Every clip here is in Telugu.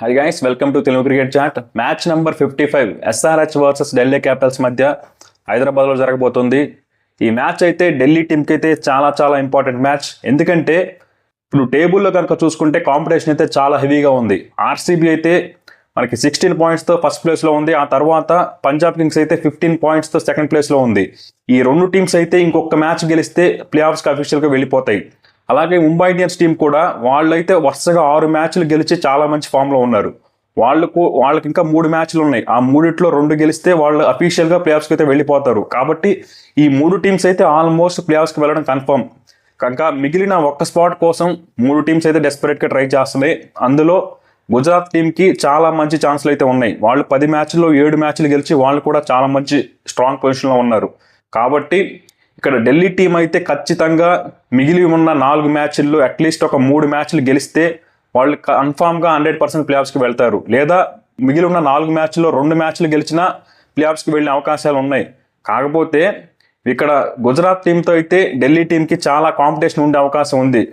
High guys, welcome to Telugu cricket chat. Match number 55 SRH versus Delhi Capitals మధ్య హైదరాబాద్లో జరగబోతుంది. ఈ మ్యాచ్ అయితే ఢిల్లీ టీంకి అయితే చాలా చాలా ఇంపార్టెంట్ మ్యాచ్. ఎందుకంటే ఇప్పుడు టేబుల్లో కనుక చూసుకుంటే కాంపిటీషన్ అయితే చాలా హెవీగా ఉంది. ఆర్సీబీ అయితే మనకి 16 పాయింట్స్తో ఫస్ట్ ప్లేస్లో ఉంది. ఆ తర్వాత పంజాబ్ కింగ్స్ అయితే 15 పాయింట్స్తో సెకండ్ ప్లేస్లో ఉంది. ఈ రెండు టీమ్స్ అయితే ఇంకొక మ్యాచ్ గెలిస్తే ప్లే ఆఫ్స్కి అఫీషియల్గా వెళ్ళిపోతాయి. అలాగే ముంబై ఇండియన్స్ టీం కూడా వాళ్ళైతే వరుసగా 6 మ్యాచ్లు గెలిచి చాలా మంచి ఫామ్లో ఉన్నారు. వాళ్ళకి ఇంకా 3 మ్యాచ్లు ఉన్నాయి. ఆ మూడిట్లో 2 గెలిస్తే వాళ్ళు అఫీషియల్గా ప్లే ఆఫ్స్కి అయితే వెళ్ళిపోతారు. కాబట్టి ఈ 3 టీమ్స్ అయితే ఆల్మోస్ట్ ప్లే ఆఫ్స్కి వెళ్ళడం కన్ఫర్మ్. కనుక మిగిలిన ఒక్క స్పాట్ కోసం 3 టీమ్స్ అయితే డెస్పరేట్గా ట్రై చేస్తున్నాయి. అందులో గుజరాత్ టీంకి చాలా మంచి ఛాన్సులు అయితే ఉన్నాయి. వాళ్ళు 10 మ్యాచ్ల్లో 7 మ్యాచ్లు గెలిచి వాళ్ళు కూడా చాలా మంచి స్ట్రాంగ్ పొజిషన్లో ఉన్నారు. కాబట్టి ఇక్కడ ఢిల్లీ టీం అయితే ఖచ్చితంగా మిగిలి ఉన్న 4 మ్యాచ్ల్లో అట్లీస్ట్ ఒక 3 మ్యాచ్లు గెలిస్తే వాళ్ళు కన్ఫామ్గా 100% ప్లే ఆఫ్స్కి వెళ్తారు. లేదా మిగిలి ఉన్న 4 మ్యాచ్ల్లో 2 మ్యాచ్లు గెలిచినా ప్లే ఆఫ్స్కి వెళ్ళే అవకాశాలు ఉన్నాయి. కాకపోతే ఇక్కడ గుజరాత్ టీంతో అయితే ఢిల్లీ టీంకి చాలా కాంపిటీషన్ ఉండే అవకాశం ఉంది.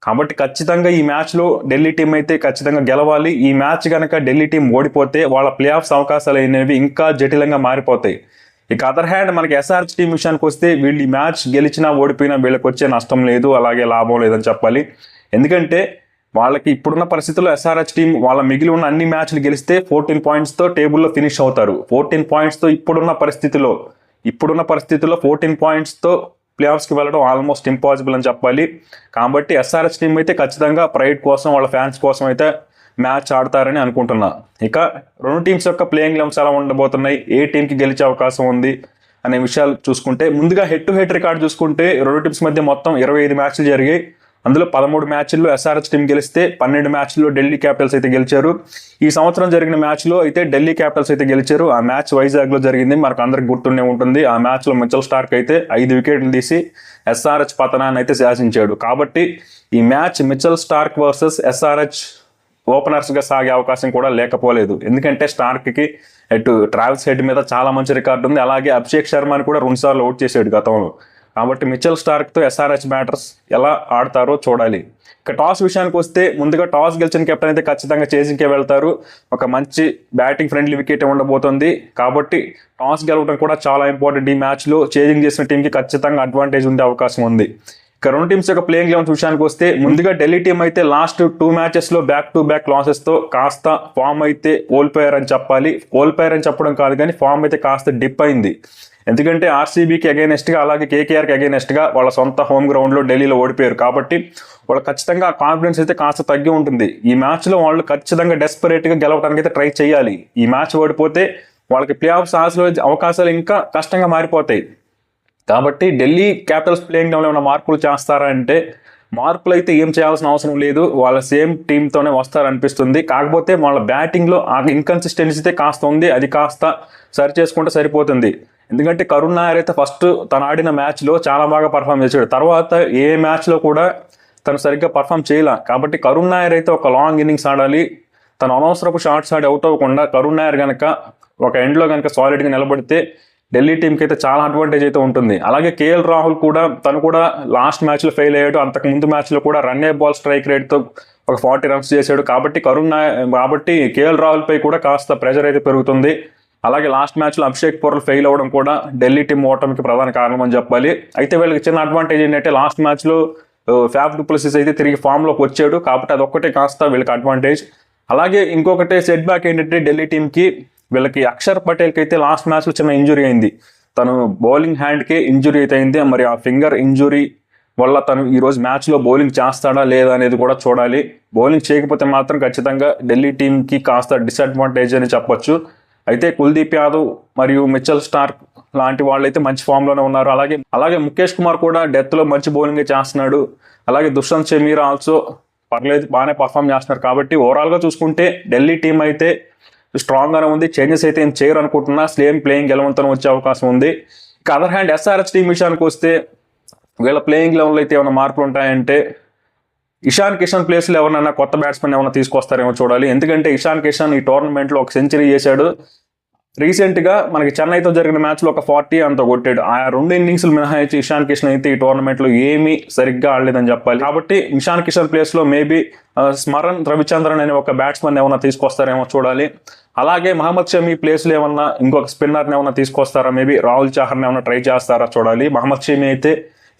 కాబట్టి ఖచ్చితంగా ఈ మ్యాచ్లో ఢిల్లీ టీం అయితే ఖచ్చితంగా గెలవాలి. ఈ మ్యాచ్ కనుక ఢిల్లీ టీం ఓడిపోతే వాళ్ళ ప్లే ఆఫ్స్ అవకాశాలు అనేవి ఇంకా జటిలంగా మారిపోతాయి. ఇక అదర్ హ్యాండ్ మనకి ఎస్ఆర్హెచ్ టీం విషయానికి వస్తే వీళ్ళు ఈ మ్యాచ్ గెలిచినా ఓడిపోయినా వీళ్ళకి వచ్చే నష్టం లేదు, అలాగే లాభం లేదని చెప్పాలి. ఎందుకంటే వాళ్ళకి ఇప్పుడున్న పరిస్థితుల్లో ఎస్ఆర్హెచ్ టీం వాళ్ళ మిగిలి ఉన్న అన్ని మ్యాచ్లు గెలిస్తే 14 పాయింట్స్తో టేబుల్లో ఫినిష్ అవుతారు. 14 పాయింట్స్తో ఇప్పుడున్న పరిస్థితిలో 14 పాయింట్స్తో ప్లే ఆఫ్స్కి వెళ్ళడం ఆల్మోస్ట్ ఇంపాసిబుల్ అని చెప్పాలి. కాబట్టి ఎస్ఆర్హెచ్ టీం అయితే ఖచ్చితంగా ప్రైడ్ కోసం వాళ్ళ ఫ్యాన్స్ కోసం అయితే మ్యాచ్ ఆడతారని అనుకుంటున్నా. ఇక రెండు టీమ్స్ యొక్క ప్లేయింగ్ లెవెన్స్ ఎలా ఉండబోతున్నాయి, ఏ టీంకి గెలిచే అవకాశం ఉంది అనే విషయాలు చూసుకుంటే ముందుగా హెడ్ టు హెడ్ రికార్డ్ చూసుకుంటే రెండు టీమ్స్ మధ్య మొత్తం 25 మ్యాచ్లు జరిగాయి. అందులో 13 మ్యాచ్ల్లో ఎస్ఆర్హెచ్ టీం గెలిస్తే 12 మ్యాచ్ల్లో ఢిల్లీ క్యాపిటల్స్ అయితే గెలిచారు. ఈ సంవత్సరం జరిగిన మ్యాచ్లో అయితే ఢిల్లీ క్యాపిటల్స్ అయితే గెలిచారు. ఆ మ్యాచ్ వైజాగ్లో జరిగింది, మనకు అందరికి గుర్తుండే ఉంటుంది. ఆ మ్యాచ్లో మిచెల్ స్టార్క్ అయితే 5 వికెట్లు తీసి ఎస్ఆర్హెచ్ పతనాన్ని అయితే శాసించాడు. కాబట్టి ఈ match Mitchell Starc versus SRH ఓపెనర్స్గా సాగే అవకాశం కూడా లేకపోలేదు. ఎందుకంటే స్టార్క్కి అటు ట్రావిస్ హెడ్ మీద చాలా మంచి రికార్డు ఉంది. అలాగే అభిషేక్ శర్మని కూడా 2 సార్లు అవుట్ చేసాడు గతంలో. కాబట్టి మిచెల్ స్టార్క్తో ఎస్ఆర్హెచ్ బ్యాటర్స్ ఎలా ఆడతారో చూడాలి. ఇక టాస్ విషయానికి వస్తే ముందుగా టాస్ గెలిచిన కెప్టెన్ అయితే ఖచ్చితంగా చేజింగ్కే వెళ్తారు. ఒక మంచి బ్యాటింగ్ ఫ్రెండ్లీ వికెట్ ఉండబోతుంది. కాబట్టి టాస్ గెలవడం కూడా చాలా ఇంపార్టెంట్. ఈ మ్యాచ్లో చేజింగ్ చేసిన టీంకి ఖచ్చితంగా అడ్వాంటేజ్ ఉండే అవకాశం ఉంది. ఇక రెండు టీమ్స్ యొక్క ప్లేయింగ్ లెవెన్స్ విషయానికి వస్తే ముందుగా ఢిల్లీ టీం అయితే లాస్ట్ 2 మ్యాచెస్లో బ్యాక్ టు బ్యాక్ లాసెస్తో కాస్త ఫామ్ అయితే కోల్పోయారని చెప్పాలి. కోల్పోయారని చెప్పడం కాదు కానీ ఫామ్ అయితే కాస్త డిప్ అయింది. ఎందుకంటే ఆర్సీబీకి అగైనెస్ట్గా అలాగే కేకేఆర్కి అగైనెస్ట్గా వాళ్ళ సొంత హోమ్ గ్రౌండ్లో ఢిల్లీలో ఓడిపోయారు. కాబట్టి వాళ్ళు ఖచ్చితంగా కాన్ఫిడెన్స్ అయితే కాస్త తగ్గి ఉంటుంది. ఈ మ్యాచ్లో వాళ్ళు ఖచ్చితంగా డెస్పరేట్గా గెలవడానికి అయితే ట్రై చేయాలి. ఈ మ్యాచ్ ఓడిపోతే వాళ్ళకి ప్లే ఆఫ్స్ అవకాశాలు ఇంకా కష్టంగా మారిపోతాయి. కాబట్టి ఢిల్లీ క్యాపిటల్స్ ప్లేయింగ్ లెవెన్లో ఏమైనా మార్పులు చేస్తారా అంటే మార్పులు అయితే ఏం చేయాల్సిన అవసరం లేదు. వాళ్ళ సేమ్ టీంతోనే వస్తారనిపిస్తుంది. కాకపోతే వాళ్ళ బ్యాటింగ్లో ఆ ఇన్కన్సిస్టెన్సీ అయితే కాస్త ఉంది. అది కాస్త సరి చేసుకుంటే సరిపోతుంది. ఎందుకంటే కరుణ్ నాయర్ అయితే ఫస్ట్ తను ఆడిన మ్యాచ్లో చాలా బాగా పర్ఫామ్ చేశాడు. తర్వాత ఏ మ్యాచ్లో కూడా తను సరిగ్గా పర్ఫామ్ చేయలే. కాబట్టి కరుణ్ నాయర్ అయితే ఒక లాంగ్ ఇన్నింగ్స్ ఆడాలి. తను అనవసరపు షాట్స్ ఆడి అవుట్ అవ్వకుండా కరుణ్ నాయర్ కనుక ఒక ఎండ్లో కనుక సాలిడ్గా నిలబడితే ఢిల్లీ టీంకి అయితే చాలా అడ్వాంటేజ్ అయితే ఉంటుంది. అలాగే కేఎల్ రాహుల్ కూడా తను కూడా లాస్ట్ మ్యాచ్లో ఫెయిల్ అయ్యాడు. అంతకు ముందు మ్యాచ్లో కూడా రన్ ఏ బాల్ స్ట్రైక్ రేట్తో ఒక 40 రన్స్ చేశాడు. కాబట్టి కేఎల్ రాహుల్ పై కూడా కాస్త ప్రెషర్ అయితే పెరుగుతుంది. అలాగే లాస్ట్ మ్యాచ్లో అభిషేక్ పోర్లు ఫెయిల్ అవ్వడం కూడా ఢిల్లీ టీం ఓటమికి ప్రధాన కారణం అని చెప్పాలి. అయితే వీళ్ళకి చిన్న అడ్వాంటేజ్ ఏంటంటే లాస్ట్ మ్యాచ్లో ఫ్యాఫ్ డు ప్లెసిస్ అయితే తిరిగి ఫామ్లోకి వచ్చాడు. కాబట్టి అదొక్కటే కాస్త వీళ్ళకి అడ్వాంటేజ్. అలాగే ఇంకొకటి సెట్ బ్యాక్ ఏంటంటే ఢిల్లీ టీంకి వీళ్ళకి అక్షర్ పటేల్కి అయితే లాస్ట్ మ్యాచ్లో చిన్న ఇంజురీ అయింది. తను బౌలింగ్ హ్యాండ్కే ఇంజురీ అయితే అయింది. మరి ఆ ఫింగర్ ఇంజురీ వల్ల తను ఈరోజు మ్యాచ్లో బౌలింగ్ చేస్తాడా లేదా అనేది కూడా చూడాలి. బౌలింగ్ చేయకపోతే మాత్రం ఖచ్చితంగా ఢిల్లీ టీంకి కాస్త డిసడ్వాంటేజ్ అని చెప్పొచ్చు. అయితే కుల్దీప్ యాదవ్ మరియు మిచెల్ స్టార్క్ లాంటి వాళ్ళు అయితే మంచి ఫామ్లోనే ఉన్నారు. అలాగే ముఖేష్ కుమార్ కూడా డెత్లో మంచి బౌలింగే చేస్తున్నాడు. అలాగే దుష్యంత్ చమీరా ఆల్సో పర్లేదు, బాగానే పర్ఫామ్ చేస్తున్నారు. కాబట్టి ఓవరాల్గా చూసుకుంటే ఢిల్లీ టీం అయితే స్ట్రాంగ్గానే ఉంది. చేంజెస్ అయితే ఏం చేయరు అనుకుంటున్నా. సేమ్ ప్లేయింగ్ గెలవంతనం వచ్చే అవకాశం ఉంది. ఇక అదర్ హ్యాండ్ ఎస్ఆర్హెచ్ టీం విషయానికి వస్తే వీళ్ళ ప్లేయింగ్ లెవెన్లో అయితే ఏమైనా మార్పులు ఉంటాయంటే ఇషాన్ కిషన్ ప్లేస్లో ఎవరినైనా కొత్త బ్యాట్స్మెన్ ఏమైనా తీసుకొస్తారేమో చూడాలి. ఎందుకంటే ఇషాన్ కిషన్ ఈ టోర్నమెంట్లో ఒక సెంచరీ చేశాడు. రీసెంట్గా మనకి చెన్నైతో జరిగిన మ్యాచ్లో ఒక 40 అంత కొట్టాడు. ఆ 2 ఇన్నింగ్స్లు మినహాయించి ఇషాన్ కిషన్ అయితే ఈ టోర్నమెంట్లో ఏమీ సరిగ్గా ఆడలేదని చెప్పాలి. కాబట్టి ఇషాన్ కిషన్ ప్లేస్లో మేబీ స్మరణ్ రవిచంద్రన్ అనే ఒక బ్యాట్స్మెన్ ఏమన్నా తీసుకొస్తారేమో చూడాలి. అలాగే మహమ్మద్ షమీ ప్లేస్లో ఏమన్నా ఇంకొక స్పిన్నర్ని ఏమన్నా తీసుకొస్తారా, మేబీ రాహుల్ చహర్ని ఏమన్నా ట్రై చేస్తారా చూడాలి. మహమ్మద్ షమీ అయితే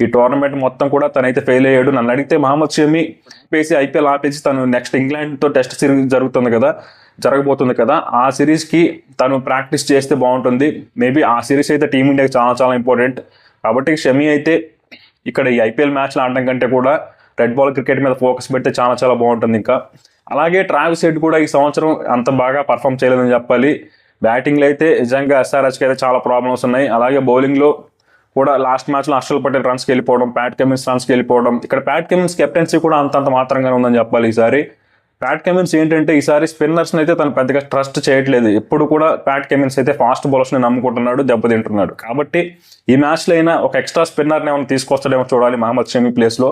ఈ టోర్నమెంట్ మొత్తం కూడా తనైతే ఫెయిల్ అయ్యాడు. నన్ను అడిగితే మహమ్మద్ షమీ ఆపేసి ఐపీఎల్ ఆపేసి తను నెక్స్ట్ ఇంగ్లాండ్తో టెస్ట్ సిరీస్ జరగబోతుంది కదా, ఆ సిరీస్కి తను ప్రాక్టీస్ చేస్తే బాగుంటుంది. మేబీ ఆ సిరీస్ అయితే టీమిండియాకి చాలా చాలా ఇంపార్టెంట్. కాబట్టి షమీ అయితే ఇక్కడ ఈ ఐపీఎల్ మ్యాచ్లు ఆడడం కంటే కూడా రెడ్ బాల్ క్రికెట్ మీద ఫోకస్ పెడితే చాలా చాలా బాగుంటుంది. ఇంకా అలాగే ట్రావిస్ హెడ్ కూడా ఈ సంవత్సరం అంత బాగా పర్ఫామ్ చేయలేదని చెప్పాలి. బ్యాటింగ్లో అయితే నిజంగా ఎస్ఆర్హెచ్కి అయితే చాలా ప్రాబ్లమ్స్ ఉన్నాయి. అలాగే బౌలింగ్లో కూడా లాస్ట్ మ్యాచ్లో హర్షల్ పటేల్ రన్స్కి వెళ్ళిపోవడం, ప్యాట్ కమిన్స్ రన్స్కి వెళ్ళిపోవడం, ఇక్కడ ప్యాట్ కమిన్స్ కెప్టెన్సీ కూడా అంతంత మాత్రంగానే ఉందని చెప్పాలి. ఈసారి ప్యాట్ కమిన్స్ ఏంటంటే ఈసారి స్పిన్నర్స్ని అయితే తను పెద్దగా ట్రస్ట్ చేయట్లేదు. ఎప్పుడు కూడా ప్యాట్ కమిన్స్ అయితే ఫాస్ట్ బౌలర్స్ని నమ్ముకుంటున్నాడు, దెబ్బతింటున్నాడు. కాబట్టి ఈ మ్యాచ్లో అయినా ఒక ఎక్స్ట్రా స్పిన్నర్ని ఏమైనా తీసుకొస్తాడేమో చూడాలి మహమ్మద్ షమీ ప్లేస్లో.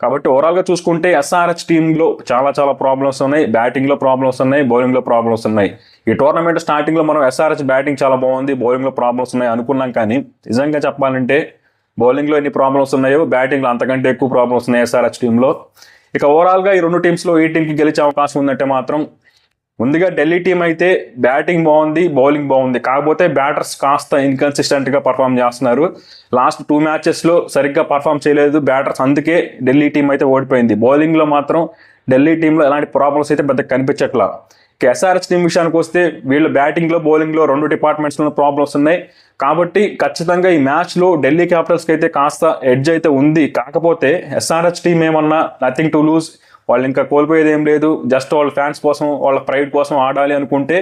కాబట్టి ఓవరాల్గా చూసుకుంటే ఎస్ఆర్హెచ్ టీంలో చాలా చాలా ప్రాబ్లమ్స్ ఉన్నాయి. బ్యాటింగ్లో ప్రాబ్లమ్స్ ఉన్నాయి, బౌలింగ్లో ప్రాబ్లమ్స్ ఉన్నాయి. ఈ టోర్నమెంట్ స్టార్టింగ్లో మనం ఎస్ఆర్హెచ్ బ్యాటింగ్ చాలా బాగుంది, బౌలింగ్లో ప్రాబ్లమ్స్ ఉన్నాయి అనుకున్నాం. కానీ నిజంగా చెప్పాలంటే బౌలింగ్లో ఎన్ని ప్రాబ్లమ్స్ ఉన్నాయో బ్యాటింగ్లో అంతకంటే ఎక్కువ ప్రాబ్లమ్స్ ఉన్నాయి ఎస్ఆర్హెచ్ టీంలో. ఇక ఓవరాల్గా ఈ 2 టీమ్స్లో ఏ టీంకి గెలిచే అవకాశం ఉందంటే మాత్రం ముందుగా ఢిల్లీ టీం అయితే బ్యాటింగ్ బాగుంది, బౌలింగ్ బాగుంది. కాకపోతే బ్యాటర్స్ కాస్త ఇన్కన్సిస్టెంట్గా పర్ఫామ్ చేస్తున్నారు. లాస్ట్ 2 మ్యాచెస్లో సరిగ్గా పర్ఫామ్ చేయలేదు బ్యాటర్స్, అందుకే ఢిల్లీ టీం అయితే ఓడిపోయింది. బౌలింగ్లో మాత్రం ఢిల్లీ టీంలో ఎలాంటి ప్రాబ్లమ్స్ అయితే పెద్ద కనిపించట్లా. ఇక ఎస్ఆర్హెచ్ టీం విషయానికి వస్తే వీళ్ళు బ్యాటింగ్లో బౌలింగ్లో 2 డిపార్ట్మెంట్స్లో ప్రాబ్లమ్స్ ఉన్నాయి. కాబట్టి ఖచ్చితంగా ఈ మ్యాచ్లో ఢిల్లీ క్యాపిటల్స్కి అయితే కాస్త ఎడ్జ్ అయితే ఉంది. కాకపోతే ఎస్ఆర్హెచ్ టీం ఏమన్నా నథింగ్ టు లూజ్, వాళ్ళు ఇంకా కోల్పోయేది ఏం లేదు, జస్ట్ వాళ్ళ ఫ్యాన్స్ కోసం వాళ్ళ ప్రైడ్ కోసం ఆడాలి అనుకుంటే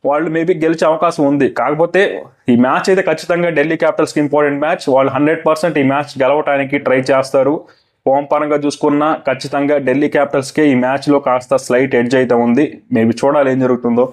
వాళ్ళు మేబీ గెలిచే అవకాశం ఉంది. కాకపోతే ఈ మ్యాచ్ అయితే ఖచ్చితంగా ఢిల్లీ క్యాపిటల్స్కి ఇంపార్టెంట్ మ్యాచ్. వాళ్ళు 100% ఈ మ్యాచ్ గెలవడానికి ట్రై చేస్తారు. ఫామ్ పరంగా చూసుకున్నా ఖచ్చితంగా ఢిల్లీ క్యాపిటల్స్కే ఈ మ్యాచ్లో కాస్త స్లైట్ ఎడ్జ్ అయితే ఉంది. మేబీ చూడాలి ఏం జరుగుతుందో.